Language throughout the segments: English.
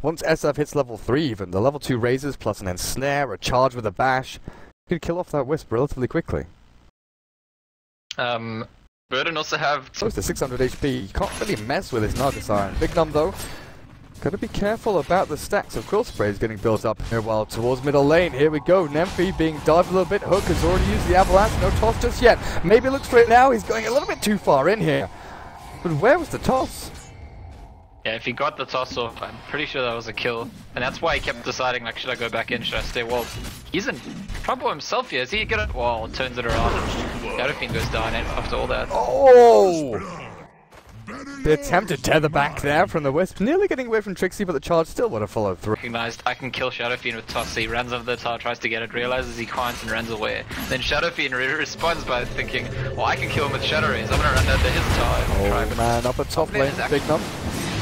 Once SF hits level 3 even, the level 2 raises plus an ensnare, a charge with a bash, you could kill off that Wisp relatively quickly. Burden also have close to 600 HP. You can't really mess with his Naga Siren. Big Num though, gotta be careful about the stacks of Quill Sprays getting built up here. While towards middle lane, here we go. Nemphy being dived a little bit. Hook has already used the Avalanche. No toss just yet. Maybe looks for it now. He's going a little bit too far in here. But where was the toss? Yeah, if he got the toss off, I'm pretty sure that was a kill. And that's why he kept deciding, like, should I go back in, should I stay? Well, he's in trouble himself here. Is he gonna... Well, turns it around and Shadowfiend goes down after all that. Oh! The attempted tether back there from the Wisp. Nearly getting away from Trixie, but the charge still would have followed through. Recognized, I can kill Shadowfiend with toss. So he runs over the tower, tries to get it, realizes he can't and runs away. Then Shadowfiend responds by thinking, well, I can kill him with Shadow Rays. I'm gonna run under his tower and try. Oh man, up at top lane, Big Num.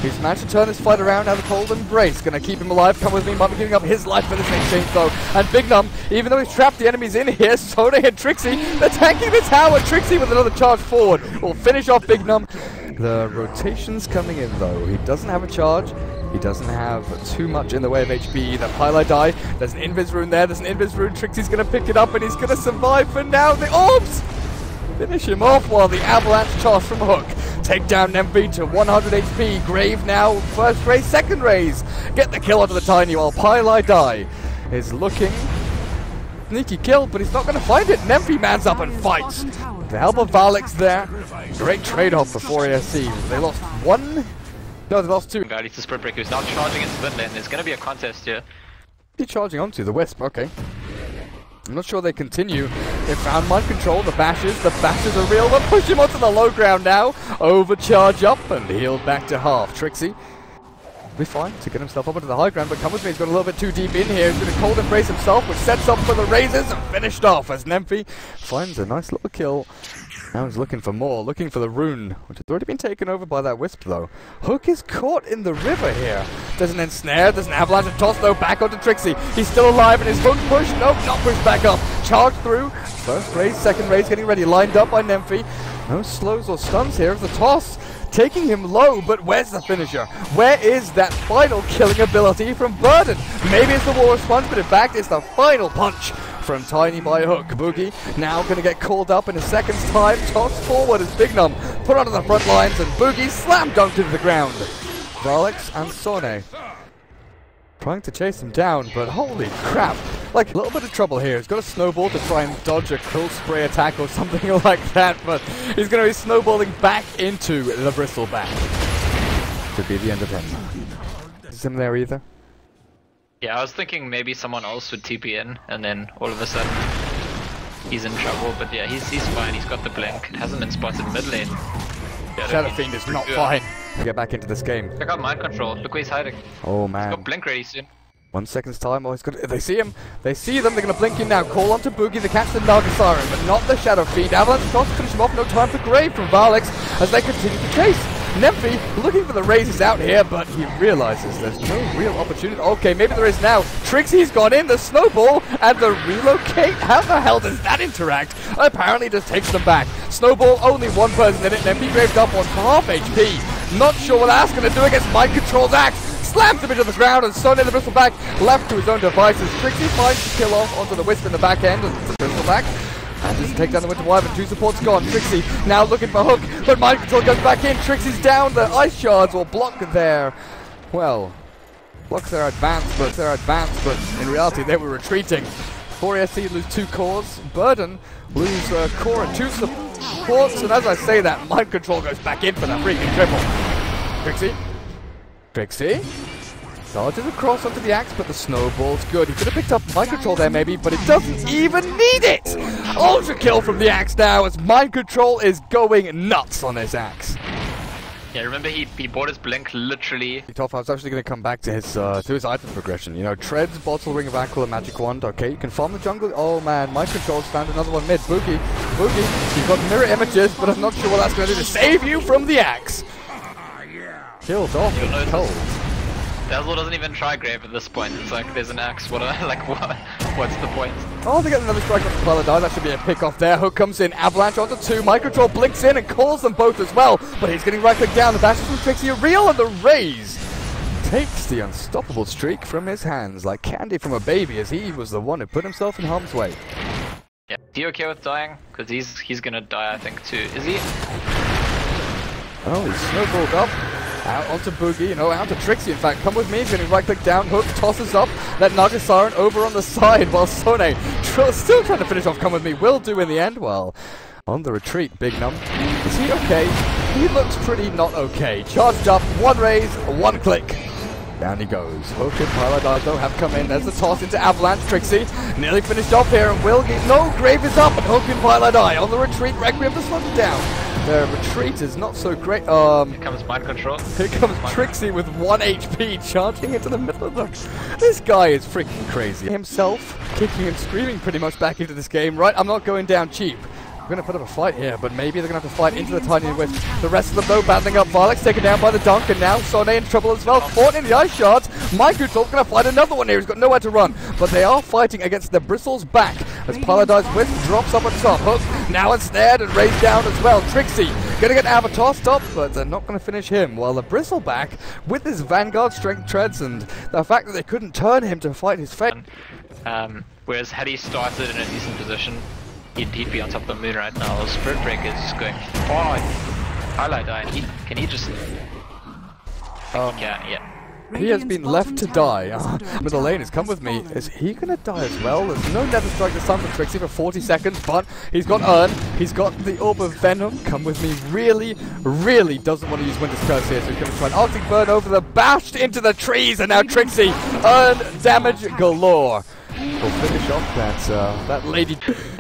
He's managed to turn this fight around now. The cold embrace gonna keep him alive. Come with me, might be giving up his life for this exchange though. And Big Num, even though he's trapped the enemies in here, Sone and Trixie, they're tanking the tower. Trixie with another charge forward will finish off Big Num. The rotation's coming in though. He doesn't have a charge. He doesn't have too much in the way of HP. The Pylai die. There's an Invis rune there. There's an Invis rune. Trixie's gonna pick it up and he's gonna survive for now. The orbs finish him off while the avalanche toss from Hook. Take down Nemphy to 100 HP. Grave now, first raise, second raise. Get the kill onto the Tiny while Pylai die is looking. Sneaky kill, but he's not going to find it. Nemphy mans up and fights. The help of Valix there. Great trade-off for 4ASC. They lost one. No, they lost two. Guy needs to sprint break. He's now charging into mid lane. There's going to be a contest here. He's charging onto the Wisp. Okay. I'm not sure they continue. They found mind control. The bashes are real. They'll push him onto the low ground now. Overcharge up and healed back to half. Trixie be fine to get himself up into the high ground, but come with me. He's got a little bit too deep in here. He's going to cold embrace himself, which sets up for the raises and finished off as Nemphy finds a nice little kill. Now he's looking for more, looking for the rune, which has already been taken over by that Wisp though. Hook is caught in the river here. There's an ensnare, there's an avalanche and toss though, back onto Trixie. He's still alive and his Hook push, nope, not pushed back up. Charge through, first raise, second raise, getting ready, lined up by Nemphy. No slows or stuns here, the toss taking him low, but where's the finisher? Where is that final killing ability from Burden? Maybe it's the War of Sponge, but in fact it's the final punch from Tiny by Hook. Boogie now going to get called up in a second's time. Toss forward as Big Num put onto the front lines and Boogie slam dunked into the ground. Valix and Sone trying to chase him down, but holy crap. Like a little bit of trouble here. He's got a snowball to try and dodge a Quill Spray attack or something like that, but he's going to be snowballing back into the Bristleback. Could be the end of him. Is him there either? Yeah, I was thinking maybe someone else would TP in, and then all of a sudden he's in trouble. But yeah, he's fine. He's got the blink. It hasn't been spotted mid lane. Shadowfiend is not fine to get back into this game. Check out mind control. Look where he's hiding. Oh man. He's got blink ready soon. 1 second's time. Oh, he's got. They see him. They see them. They're going to blink in now. Call onto Boogie. They catch the Naga Siren, but not the Shadowfiend. Avalanche toss to finish him off. No time for Grave from Valix as they continue to chase. Nemphy looking for the raises out here, but he realizes there's no real opportunity. Okay, maybe there is now. Trixie's gone in, the snowball, and the relocate. How the hell does that interact? Apparently just takes them back. Snowball, only one person in it. Nemphy graved up on half HP. Not sure what that's going to do against Mind Control's axe. Slams him into the ground, and Sone the Bristleback left to his own devices. Trixie finds the kill off onto the Wisp in the back end of the Bristleback. And just take down the Winter Wyvern. Two supports gone. Trixie now looking for Hook, but Mind Control goes back in. Trixie's down. The ice shards will block there. Well, blocks their advance, but in reality they were retreating. 4ASC lose 2 cores. Burden lose a core and 2 supports. And as I say that, Mind Control goes back in for that freaking triple. Trixie dodges across onto the axe, but the snowball's good. He could have picked up Mind Control there maybe, but it doesn't even need it! Ultra kill from the axe now as Mind Control is going nuts on his axe. Yeah, remember he bought his blink literally. Top half's actually going to come back to his item progression. You know, Treads, Bottle, Ring of Aquila, Magic Wand. Okay, you can farm the jungle. Oh man, Mind Control's found another one mid. Boogie, you've got mirror images, but I'm not sure what that's going to do to save you from the axe. Killed off with cold. Dazzle doesn't even try Grave at this point. It's like there's an axe. What's the point? Oh, they get another strike off the Paladin. That should be a pick off there. Hook comes in, Avalanche onto 2. Mind Control blinks in and calls them both as well. But he's getting right click down. The dashes from Trixie are real and the raise takes the unstoppable streak from his hands like candy from a baby, as he was the one who put himself in harm's way. Yeah, is he okay with dying? Because he's gonna die, I think, too. Is he? Oh, he's snowballed up. Out onto Boogie, you know, out to Trixie. In fact, come with me. He's going to right-click down, hook, tosses up. That Naga Siren over on the side, while Sone still trying to finish off come with me. Will do in the end. Well, on the retreat, Big Num. Is he okay? He looks pretty not okay. Charged up, one raise, one click. Down he goes. Hook and Paladino have come in. There's a toss into Avalanche. Trixie nearly finished off here, and Will get no Grave is up, and Hook and Paladino on the retreat. Requiem to slow it down. Their retreat is not so great. Here comes mind control. Here comes Trixie with 1 HP charging into the middle of them. This guy is freaking crazy. Himself kicking and screaming pretty much back into this game. Right, I'm not going down cheap. We're going to put up a fight here, but maybe they're going to have to fight into the tiny with the rest of them though, battling up. Varlex taken down by the dunk, and now Sone in trouble as well. Caught in the ice shards. Microtalk's going to fight another one here. He's got nowhere to run, but they are fighting against the Bristles back as Paladino's Wisp drops up on top. Hook now ensnared and raised down as well. Trixie going to get Avatar stopped, but they're not going to finish him. While the Bristleback, with his Vanguard strength treads and the fact that they couldn't turn him to fight his fate. Whereas had he started in a decent position, he'd be on top of the moon right now. Spirit Breaker is just going far. Highlight die. Can he just? Yeah. He has been left to die. Middle lane has come with me. Is he going to die as well? There's no Nether Strike to stun for Trixie for 40 seconds, but he's got Urn. He's got the Orb of Venom. Come with me. Really doesn't want to use Winter's Curse here, so he's going to try an Arctic Burn over the bashed into the trees, and now Trixie. Urn damage galore. We'll finish off that lady.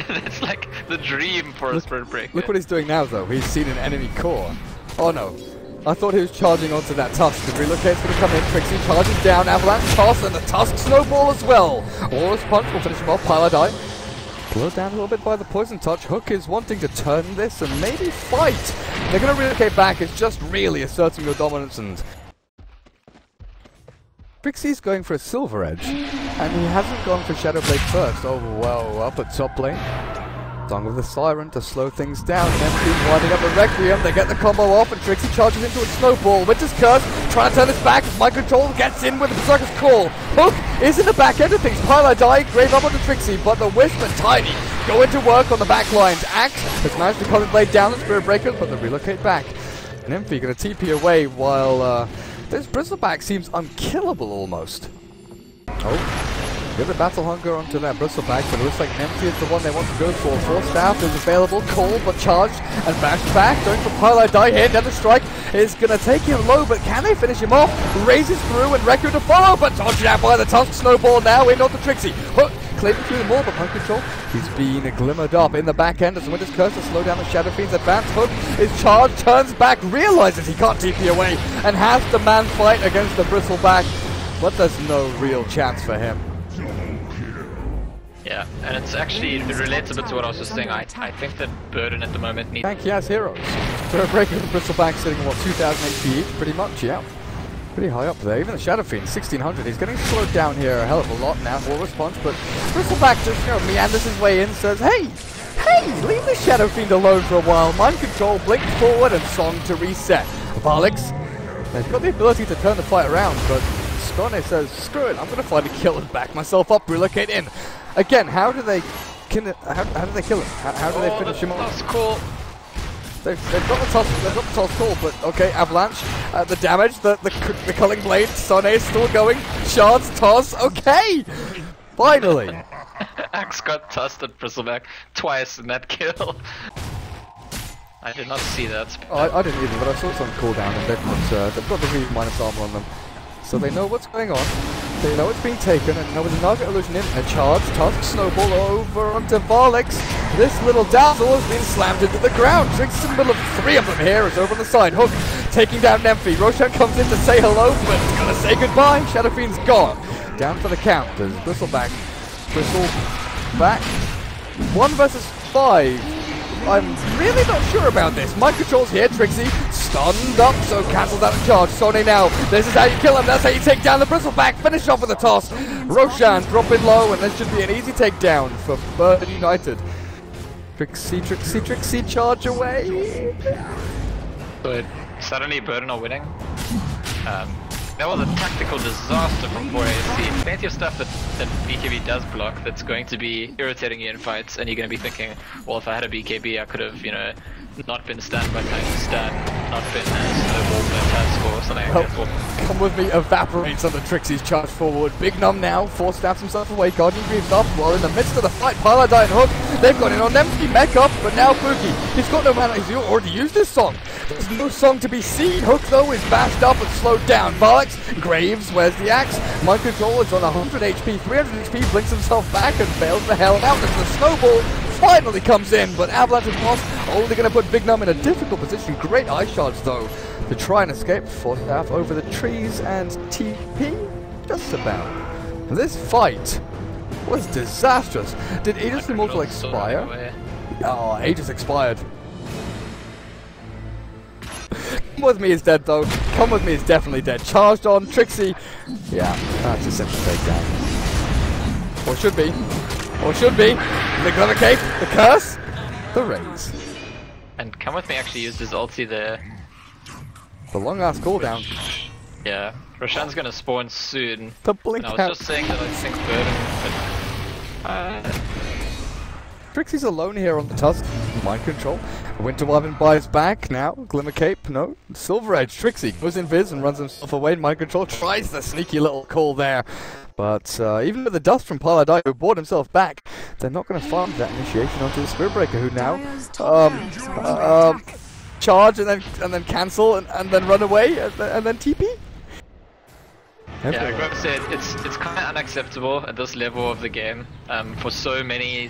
That's like the dream for a Spirit Breaker. Look what he's doing now, though. He's seen an enemy core. Oh no. I thought he was charging onto that Tusk. The relocate's going to come in. Trixie charges down. Avalanche toss and the Tusk snowball as well. Aura's punch will finish him off. Paladine slowed down a little bit by the poison touch. Hook is wanting to turn this and maybe fight. They're going to relocate back. It's just really asserting your dominance, and Trixie's going for a Silver Edge, and he hasn't gone for Shadow Blade first. Oh, well, up at top lane. Song of the Siren to slow things down. Empty winding up the Requiem. They get the combo off, and Trixie charges into a snowball. Winter's Curse trying to turn this back. Mind Control gets in with the Berserker's Call. Hook is in the back end of things. Paladine Grave up onto Trixie, but the Wisp and Tiny go into work on the back lines. Axe has managed to Cosmic Blade down the Spirit Breakers, but they relocate back. Nymphy going to TP away while this Bristleback seems unkillable almost. Oh. Get the Battle Hunger onto that Bristleback, but it looks like Nymphy is the one they want to go for. Force Staff is available, cold but charged, and bashed back. Going for Paladine here. Nether Strike is going to take him low, but can they finish him off? Raises through and Requiem to follow, but dodged out by the Tusk Snowball now in onto Trixie. Hook claiming through them all, but Mind Control, he's been glimmered up in the back end as the Winter's Curse to slow down the Shadow Fiend's advance. Hook is charged, turns back, realizes he can't TP away, and has to man fight against the Bristleback, but there's no real chance for him. Yeah, and it relates a bit to what I was just saying. I think that Burden at the moment needs... Tanky has heroes. So a breaker with the Bristleback sitting on what, 2,000 HP each, pretty much, yeah. Pretty high up there. Even the Shadow Fiend, 1,600. He's getting slowed down here a hell of a lot now. Full response, but Bristleback just, meanders his way in, says, hey, leave the Shadow Fiend alone for a while. Mind Control, blink forward, and Song to reset. Varlex, they've got the ability to turn the fight around, but Skone says, screw it, I'm going to find a kill and back myself up, relocate in. Again, how do they kill him? How do they finish him off? That's cool. They've got the toss call, but okay, Avalanche, the damage, the culling blade, Sone is still going, shards, toss, okay! Finally! Axe got tossed at Bristleback twice in that kill. I did not see that. Oh, I didn't either, but I saw some cooldown, and they've got the Reeve minus armor on them. So they know what's going on, they know it's being taken, and now with a Naga Illusion in, a charge, Tusk, Snowball over onto Varlex. This little dazzle has been slammed into the ground. Trixie's in the middle of 3 of them here, it's over on the side. Hook taking down Nymphy. Roshan comes in to say hello, but he's gonna say goodbye. Shadow Fiend's gone. Down for the count, there's Bristleback. 1 versus 5. I'm really not sure about this. Mind Control's here, Trixie stunned up, so cancels out the charge. Sone now, this is how you kill him, that's how you take down the Bristleback. Finish off with a toss. Roshan dropping low, and this should be an easy takedown for Burden United. Trixie, charge away. But suddenly Burden are winning. that was a tactical disaster from 4AC. Plenty of stuff that BKB does block that's going to be irritating you in fights, and you're going to be thinking, well, if I had a BKB, I could have, you know, not been stunned by time to stun, not been snowballed by task or something like that. Come with me, evaporates on the Trixie's charge forward. Big Num now, stabs himself away, Guardian Greaves up, while in the midst of the fight, Paladine Hook, they've got in on them, he mech up, but now Boogie, he's got no mana, he's already used his song. There's no song to be seen. Hook though is bashed up and slowed down. Varlex, Graves, where's the axe? Mind Control is on 100 HP, 300 HP, blinks himself back and bails the hell out as the snowball finally comes in, but Avalanche and Boss only going to put Big Num in a difficult position. Great eye shards though to try and escape. Staff over the trees and TP just about. This fight was disastrous. Did Aegis Immortal expire? Oh, Aegis expired. Come with me is dead though. Come with me is definitely dead. Charged on Trixie. Yeah, that's a simple takedown. Or should be. Or should be. The Glimmer Cape, the curse, the raise. And Come With Me actually used his ulti there. The long ass cooldown. Yeah, Roshan's gonna spawn soon. The blink and I was just saying that I think Burden, Trixie's alone here on the Tusk. Mind Control. Winter Wyvern buys back now. Glimmer Cape, no. Silver Edge. Trixie goes in Viz and runs himself away. Mind Control tries the sneaky little call there. But even with the dust from Paladine, who brought himself back, they're not going to farm that initiation onto the Spirit Breaker, who now charge and then cancel and then run away and then TP. Yeah, I gotta say it's kind of unacceptable at this level of the game for so many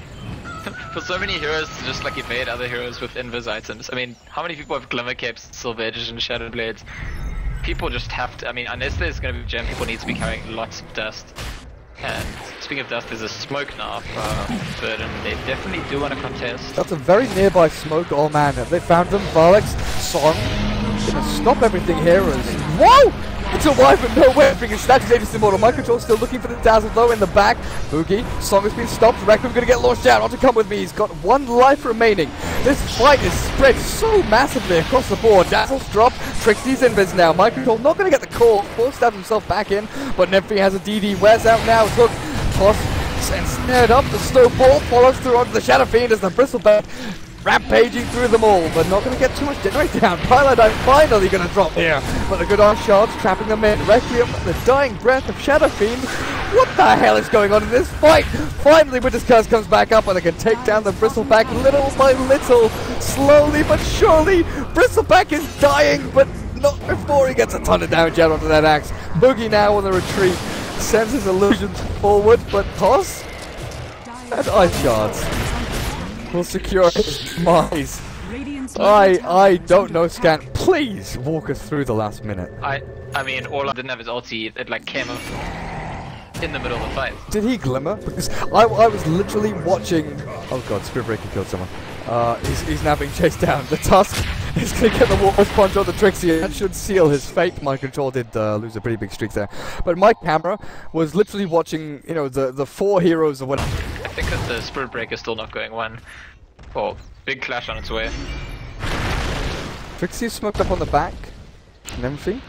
heroes to just like evade other heroes with invis items. I mean, how many people have Glimmer Capes, Silver Edges, and Shadow Blades? People just have to, I mean, unless there's going to be a gem, people need to be carrying lots of dust. And speaking of dust, there's a smoke now for Burden. They definitely do want to contest. That's a very nearby smoke. Oh man, have they found them? Varlex, Song, gonna stop everything here as... Whoa! It's a Wyvern, no way, freaking snatches Aegis Immortal. Mind Control still looking for the Dazzle though in the back. Boogie, Song has been stopped. Requiem gonna get launched down. On to Come With Me, he's got 1 life remaining. This fight is spread so massively across the board. Dazzle's dropped, Trixie's invis now. Mind Control not gonna get the call. Stabs himself back in, but Nemphy has a DD. Wears out now. Hook, toss, and snared up. The snowball follows through onto the Shadow Fiend as the Bristleback rampaging through them all, but not going to get too much damage down. Paladine finally going to drop here, but the good ice shards trapping them in. Requiem, the dying breath of Shadow Fiend. What the hell is going on in this fight? Finally, Winter's Curse comes back up and they can take down the Bristleback little by little, slowly but surely. Bristleback is dying, but not before he gets a ton of damage out onto that axe. Boogie now on the retreat, sends his illusions forward, but Toss and ice shards will secure his demise. I don't know, Scant. Please walk us through the last minute. I mean, all I didn't have his ulti. It like came up in the middle of the fight. Did he glimmer? Because I was literally watching. Oh god, Spirit Breaker killed someone. He's now being chased down. The Tusk is going to get the War's Punch on the Trixie, and that should seal his fate. Mind Control did lose a pretty big streak there, but my camera was literally watching, you know, the 4 heroes or whatever. I think that the Spirit Breaker is still not going 1. Oh, big clash on its way. Trixie smoked up on the back. Nemphy,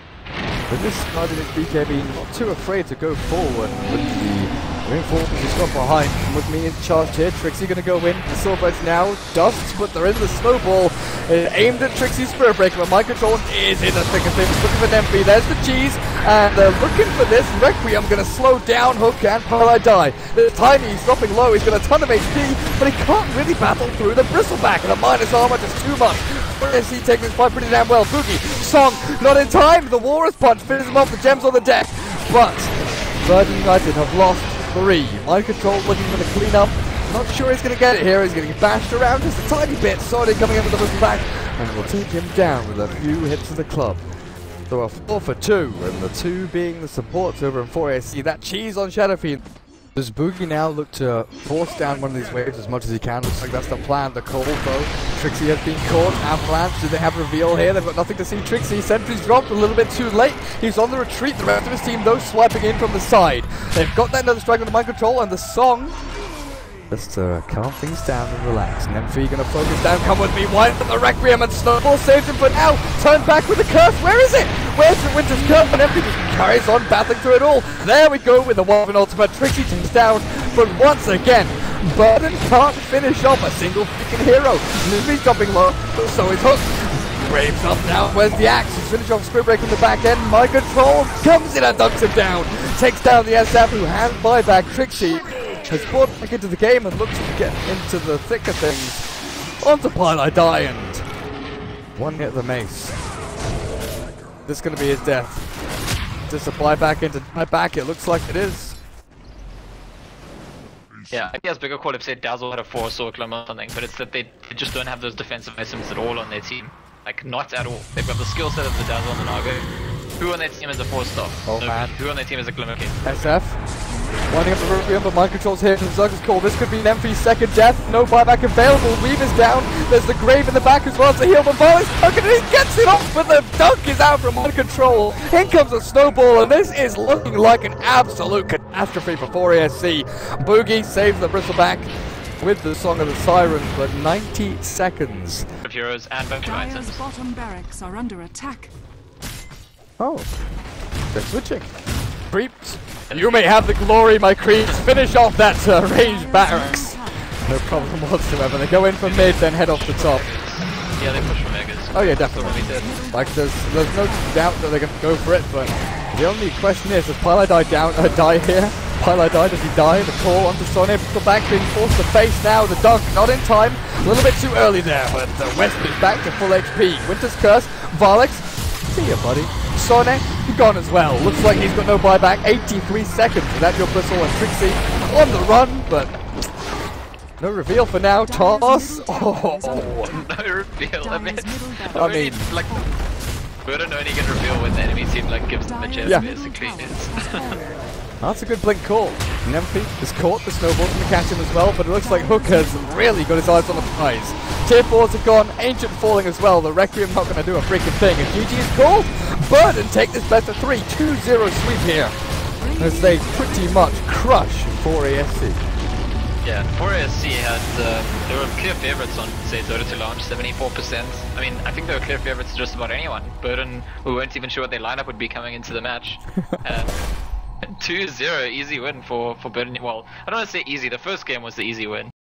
with this started his BKB, not too afraid to go forward with the reinforcements he's got behind. Come With Me is charged here. Trixie gonna go in. The Silvereds now dust, but they're in the snowball. Aimed at Trixie's Spirit Breaker, but Mind Control is in the thick of things. Looking for Nemphy. There's the cheese, and they're looking for this. Requiem gonna slow down Hook and Paladine. There's Tiny, he's dropping low. He's got a ton of HP, but he can't really battle through the Bristleback, and a minus armor just too much. He taking this fight pretty damn well. Boogie, Song, not in time. The War's Punch finishes him off. The gems on the deck, but Burden United have lost 3. Mind Control looking for the cleanup. Not sure he's going to get it here. He's getting bashed around just a tiny bit. Sorry, coming in with the Bristleback, and will take him down with a few hits of the club. So a 4 for 2, and the 2 being the supports over in 4AC. That cheese on Shadow Fiend. Does Boogie now look to force down one of these waves as much as he can? Looks like that's the plan. The call though. Trixie has been caught. Avalanche, do they have reveal here? They've got nothing to see Trixie. Sentry's dropped a little bit too late. He's on the retreat. The rest of his team though swiping in from the side. They've got that another strike on the Mind Control, and the Song just to calm things down and relax. Nemphy gonna focus down. Come With Me. Wide for the Requiem, and Snowball saves him for now. Turn back with the curse. Where is it? where's the Winter's Cup? And everything just carries on battling through it all. There we go with the Wolven ultimate. Trixie takes down, but once again, Burden can't finish off a single freaking hero. Lumi's dropping low, but so is Hook. Graves up now, where's the axe? He's finished off Squid Break in the back end. My control comes in and dunks him down. Takes down the SF who has buyback. Trixie has brought back into the game and looks to get into the thick of things. Onto Pilot Die and one hit of the mace. This is going to be his death. Just a buyback into buyback, it looks like it is. Yeah, I think as bigger call if said Dazzle had a 4 sword climb or something, but it's that they just don't have those defensive items at all on their team. Like, not at all. They've got the skill set of the Dazzle and the Nago. Who on their team is a 4-star? Oh man. Who on their team is a Glimmer King? SF. Winding up the Requiem, but mind control's here from Zug's call. This could be an M3's second death. No buyback available. Weaver's down. There's the Grave in the back as well to heal, but Violence and he gets it off, but the dunk is out from mind control. In comes a snowball, and this is looking like an absolute catastrophe for 4ASC. Boogie saves the bristleback with the Song of the Sirens, but 90 seconds. Of heroes and bunch of items. Dire's bottom barracks are under attack. Oh, they're switching. Creeps. You may have the glory, my creeps. Finish off that ranged barracks. No problem whatsoever. They go in from mid, then head off the top. Yeah, they push for Megas. Oh yeah, definitely. Like there's no doubt that they're gonna go for it, but the only question is, does Pilot die here? Pilot Die, does he die? The call onto Sonne, the back being forced to face now. The dunk not in time, a little bit too early there, but West is back to full HP. Winter's Curse, Varlex, see ya buddy. Sonne, gone as well. Looks like he's got no buyback. 83 seconds without your Bristle and Trixie on the run, but no reveal for now. Toss. Oh, no reveal. I mean, like, Burden only get reveal when the enemy team like gives them a chance, basically. That's a good blink call. Nymphy has caught the snowballs and catch him as well, but it looks like Hook has really got his eyes on the prize. Tier 4s are gone, Ancient falling as well. The Requiem not going to do a freaking thing. And GG is called. Burden take this best of 3, 2-0 sweep here, as they pretty much crush 4ASC. Yeah, 4ASC had, they were clear favourites on, say, Dota to launch, 74%. I mean, I think they were clear favourites to just about anyone. Burden, we weren't even sure what their lineup would be coming into the match. 2-0, easy win for Burden. Well, I don't want to say easy, the first game was the easy win.